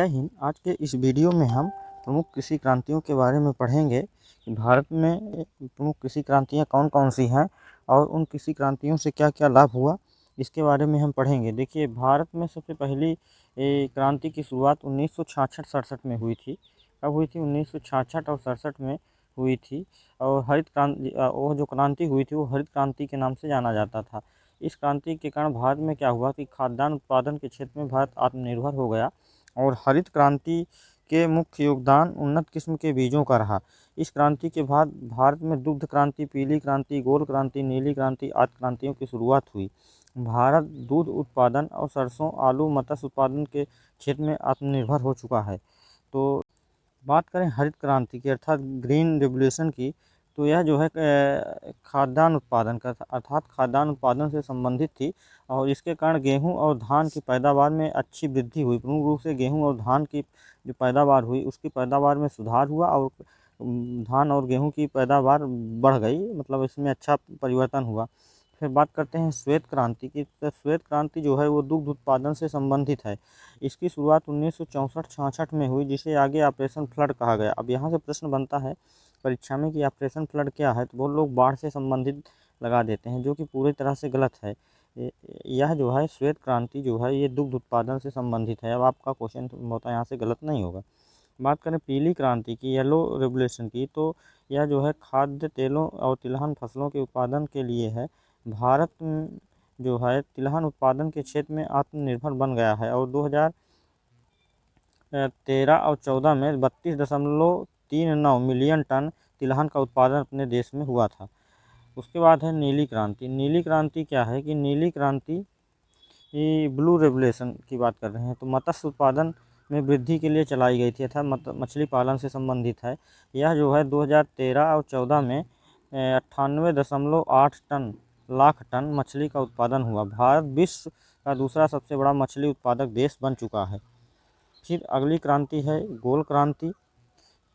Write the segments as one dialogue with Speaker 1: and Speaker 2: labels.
Speaker 1: जय हिंद। आज के इस वीडियो में हम प्रमुख कृषि क्रांतियों के बारे में पढ़ेंगे कि भारत में प्रमुख कृषि क्रांतियाँ कौन कौन सी हैं और उन कृषि क्रांतियों से क्या क्या लाभ हुआ, इसके बारे में हम पढ़ेंगे। देखिए, भारत में सबसे पहली क्रांति की शुरुआत 1966-67 में हुई थी। कब हुई थी? 1966 और 67 में हुई थी। और हरित क्रांति, वो जो क्रांति हुई थी वो हरित क्रांति के नाम से जाना जाता था। इस क्रांति के कारण भारत में क्या हुआ कि खाद्यान्न उत्पादन के क्षेत्र में भारत आत्मनिर्भर हो गया। और हरित क्रांति के मुख्य योगदान उन्नत किस्म के बीजों का रहा। इस क्रांति के बाद भारत में दुग्ध क्रांति, पीली क्रांति, गोल क्रांति, नीली क्रांति आदि क्रांतियों की शुरुआत हुई। भारत दूध उत्पादन और सरसों, आलू, मत्स्य उत्पादन के क्षेत्र में आत्मनिर्भर हो चुका है। तो बात करें हरित क्रांति की अर्थात ग्रीन रेवोल्यूशन की, तो यह जो है खाद्यान्न उत्पादन का अर्थात खाद्यान्न उत्पादन से संबंधित थी। और इसके कारण गेहूं और धान की पैदावार में अच्छी वृद्धि हुई। प्रमुख रूप से गेहूं और धान की जो पैदावार हुई उसकी पैदावार में सुधार हुआ और धान और गेहूं की पैदावार बढ़ गई, मतलब इसमें अच्छा परिवर्तन हुआ। फिर बात करते हैं श्वेत क्रांति की। तो श्वेत क्रांति जो है वो दुग्ध उत्पादन से संबंधित है। इसकी शुरुआत 1964-66 में हुई, जिसे आगे ऑपरेशन फ्लड कहा गया। अब यहाँ से प्रश्न बनता है परीक्षा में कि ऑपरेशन फ्लड क्या है, तो बहुत लोग बाढ़ से संबंधित लगा देते हैं, जो कि पूरी तरह से गलत है। यह जो है श्वेत क्रांति जो है ये दुग्ध उत्पादन से संबंधित है। अब आपका क्वेश्चन होता है यहाँ से गलत नहीं होगा। बात करें पीली क्रांति की, येलो रेवोल्यूशन की, तो यह जो है खाद्य तेलों और तिलहन फसलों के उत्पादन के लिए है। भारत जो है तिलहन उत्पादन के क्षेत्र में आत्मनिर्भर बन गया है और 2013 और 14 में 32.39 मिलियन टन तिलहन का उत्पादन अपने देश में हुआ था। उसके बाद है नीली क्रांति। नीली क्रांति क्या है कि नीली क्रांति ये ब्लू रेवोल्यूशन की बात कर रहे हैं, तो मत्स्य उत्पादन में वृद्धि के लिए चलाई गई थी अर्थात मछली पालन से संबंधित है। यह जो है 2013 और 14 में 98.8 लाख टन मछली का उत्पादन हुआ। भारत विश्व का दूसरा सबसे बड़ा मछली उत्पादक देश बन चुका है। फिर अगली क्रांति है गोल क्रांति।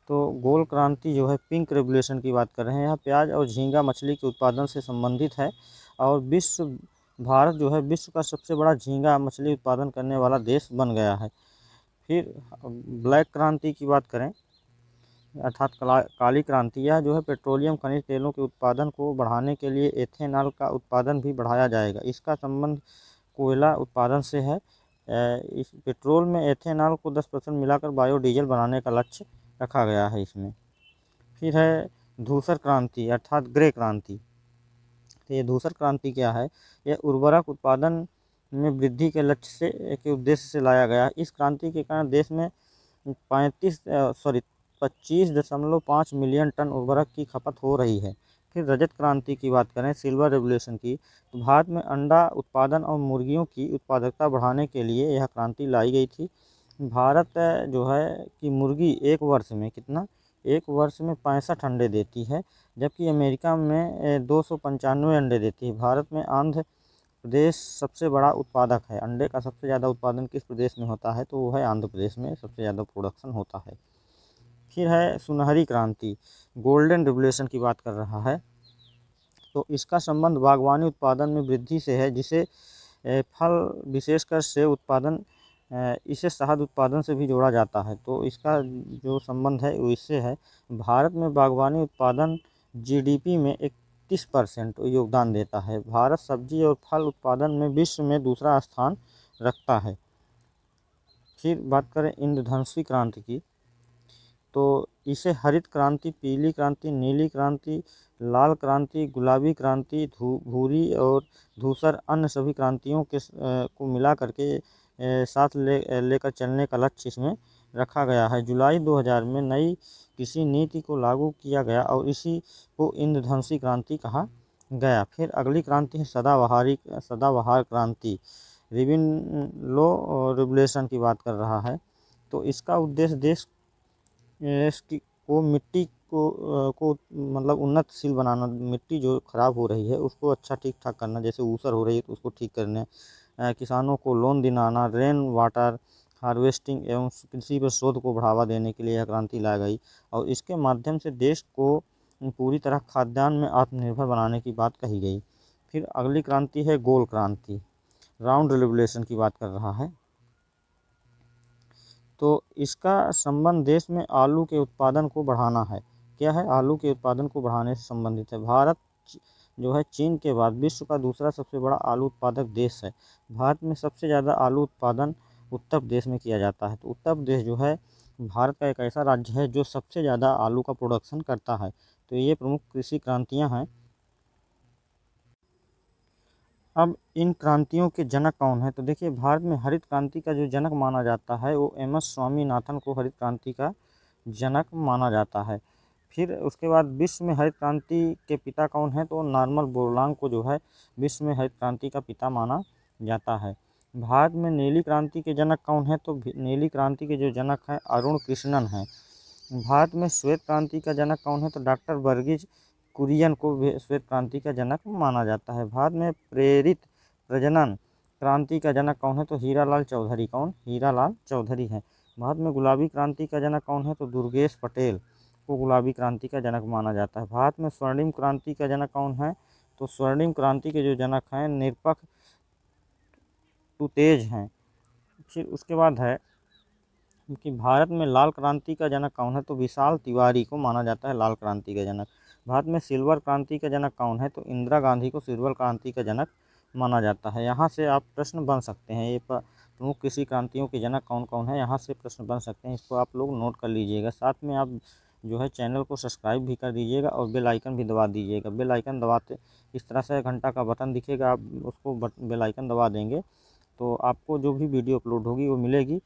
Speaker 1: तो गोल क्रांति जो है पिंक रेवोल्यूशन की बात कर रहे हैं। यहाँ प्याज और झींगा मछली के उत्पादन से संबंधित है और भारत जो है विश्व का सबसे बड़ा झींगा मछली उत्पादन करने वाला देश बन गया है। फिर ब्लैक क्रांति की बात करें अर्थात काली क्रांति, यह जो है पेट्रोलियम खनिज तेलों के उत्पादन को बढ़ाने के लिए एथेनॉल का उत्पादन भी बढ़ाया जाएगा। इसका संबंध कोयला उत्पादन से है। इस पेट्रोल में एथेनॉल को 10% मिलाकर बायोडीजल बनाने का लक्ष्य रखा गया है इसमें। फिर है धूसर क्रांति अर्थात ग्रे क्रांति। तो ये धूसर क्रांति क्या है? यह उर्वरक उत्पादन में वृद्धि के लक्ष्य से के उद्देश्य से लाया गया। इस क्रांति के कारण देश में 25.5 मिलियन टन उर्वरक की खपत हो रही है। फिर रजत क्रांति की बात करें, सिल्वर रेवोल्यूशन की, तो भारत में अंडा उत्पादन और मुर्गियों की उत्पादकता बढ़ाने के लिए यह क्रांति लाई गई थी। भारत जो है कि मुर्गी एक वर्ष में 65 अंडे देती है, जबकि अमेरिका में 295 अंडे देती है। भारत में आंध्र प्रदेश सबसे बड़ा उत्पादक है। अंडे का सबसे ज़्यादा उत्पादन किस प्रदेश में होता है? तो वो है आंध्र प्रदेश में सबसे ज़्यादा प्रोडक्शन होता है। फिर है सुनहरी क्रांति, गोल्डन रिवोल्यूशन की बात कर रहा है। तो इसका संबंध बागवानी उत्पादन में वृद्धि से है, जिसे फल विशेषकर सेब उत्पादन, इसे शहद उत्पादन से भी जोड़ा जाता है। तो इसका जो संबंध है वो इससे है। भारत में बागवानी उत्पादन जीडीपी में 31% योगदान देता है। भारत सब्जी और फल उत्पादन में विश्व में दूसरा स्थान रखता है। फिर बात करें इंद्रधनुषी क्रांति की, तो इसे हरित क्रांति, पीली क्रांति, नीली क्रांति, लाल क्रांति, गुलाबी क्रांति, भूरी और धूसर अन्य सभी क्रांतियों के को मिला करके साथ लेकर चलने का लक्ष्य इसमें रखा गया है। जुलाई 2000 में नई कृषि नीति को लागू किया गया और इसी को इंद्रधनुषी क्रांति कहा गया। फिर अगली क्रांति है सदाबहार क्रांति, रिबिन लो रेवोल्यूशन की बात कर रहा है। तो इसका उद्देश्य देश को मिट्टी को मतलब उन्नतशील बनाना, मिट्टी जो खराब हो रही है उसको अच्छा ठीक ठाक करना, जैसे ऊसर हो रही है तो उसको ठीक करने, किसानों को लोन दिलाना, रेन वाटर हार्वेस्टिंग एवं कृषि पर शोध को बढ़ावा देने के लिए यह क्रांति लाई गई और इसके माध्यम से देश को पूरी तरह खाद्यान्न में आत्मनिर्भर बनाने की बात कही गई। फिर अगली क्रांति है गोल क्रांति, राउंड रेवोल्यूशन की बात कर रहा है। तो इसका संबंध देश में आलू के उत्पादन को बढ़ाना है। क्या है? आलू के उत्पादन को बढ़ाने से संबंधित है। भारत जो है चीन के बाद विश्व का दूसरा सबसे बड़ा आलू उत्पादक देश है। भारत में सबसे ज़्यादा आलू उत्पादन उत्तर प्रदेश में किया जाता है। तो उत्तर प्रदेश जो है भारत का एक ऐसा राज्य है जो सबसे ज़्यादा आलू का प्रोडक्शन करता है। तो ये प्रमुख कृषि क्रांतियाँ हैं। अब इन क्रांतियों के जनक कौन है? तो देखिए, भारत में हरित क्रांति का जो जनक माना जाता है वो एम.एस. स्वामीनाथन को हरित क्रांति का जनक माना जाता है। फिर उसके बाद विश्व में हरित क्रांति के पिता कौन है? तो नॉर्मन बोरलॉग को जो है विश्व में हरित क्रांति का पिता माना जाता है। भारत में नीली क्रांति के जनक कौन है? तो नीली क्रांति के जो जनक हैं अरुण कृष्णन हैं। भारत में श्वेत क्रांति का जनक कौन है? तो डॉक्टर वर्गीज कुरियन को श्वेत क्रांति का जनक माना जाता है। भारत में प्रेरित प्रजनन क्रांति का जनक कौन है? तो हीरालाल चौधरी। कौन? हीरालाल चौधरी है। भारत में गुलाबी क्रांति का जनक कौन है? तो दुर्गेश पटेल को गुलाबी क्रांति का जनक माना जाता है। भारत में स्वर्णिम क्रांति का जनक कौन है? तो स्वर्णिम क्रांति के जो जनक हैं निरपक्ष टुतेज हैं। फिर उसके बाद है कि भारत में लाल क्रांति का जनक कौन है? तो विशाल तिवारी को माना जाता है लाल क्रांति का जनक। भारत में सिल्वर क्रांति का जनक कौन है? तो इंदिरा गांधी को सिल्वर क्रांति का जनक माना जाता है। यहाँ से आप प्रश्न बन सकते हैं, ये प्रमुख कृषि क्रांतियों के जनक कौन कौन है, यहाँ से प्रश्न बन सकते हैं। इसको आप लोग नोट कर लीजिएगा। साथ में आप जो है चैनल को सब्सक्राइब भी कर दीजिएगा और बेल आइकन भी दबा दीजिएगा। बेल आइकन दबाते इस तरह से घंटा का बटन दिखेगा, आप उसको बेल आइकन दबा देंगे तो आपको जो भी वीडियो अपलोड होगी वो मिलेगी